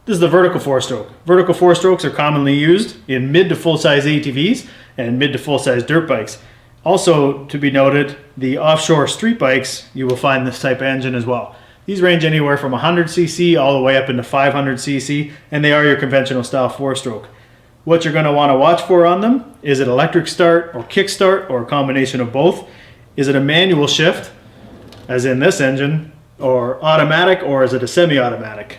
This is the vertical four-stroke. Vertical four-strokes are commonly used in mid to full-size ATVs and mid to full-size dirt bikes. Also to be noted, the offshore street bikes, you will find this type of engine as well. These range anywhere from 100cc all the way up into 500cc, and they are your conventional style four-stroke. What you're going to want to watch for on them, is it electric start or kick start or a combination of both? Is it a manual shift, as in this engine, or automatic, or is it a semi-automatic?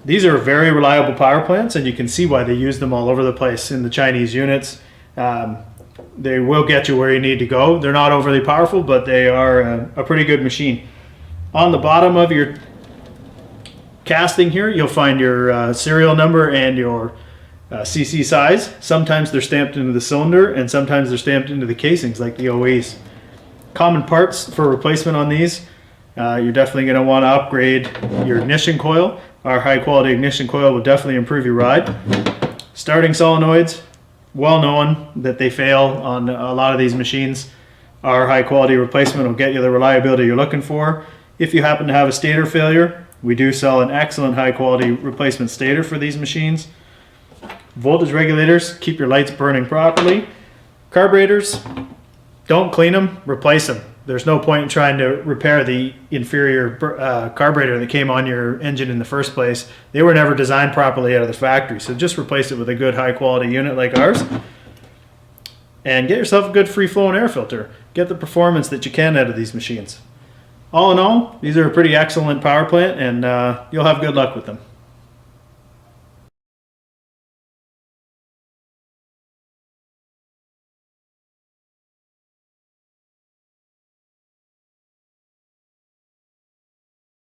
These are very reliable power plants, and you can see why they use them all over the place in the Chinese units. They will get you where you need to go. They're not overly powerful, but they are a pretty good machine. On the bottom of your casting here, you'll find your serial number and your cc size. Sometimes they're stamped into the cylinder, and sometimes they're stamped into the casings like the OEs. Common parts for replacement on these, you're definitely going to want to upgrade your ignition coil. Our high quality ignition coil will definitely improve your ride. Starting solenoids, well known that they fail on a lot of these machines. Our high quality replacement will get you the reliability you're looking for. If you happen to have a stator failure, we do sell an excellent high quality replacement stator for these machines. Voltage regulators, keep your lights burning properly. Carburetors, don't clean them, replace them. There's no point in trying to repair the inferior carburetor that came on your engine in the first place. They were never designed properly out of the factory, so just replace it with a good high quality unit like ours. And get yourself a good free flowing air filter. Get the performance that you can out of these machines. All in all, these are a pretty excellent power plant, and you'll have good luck with them.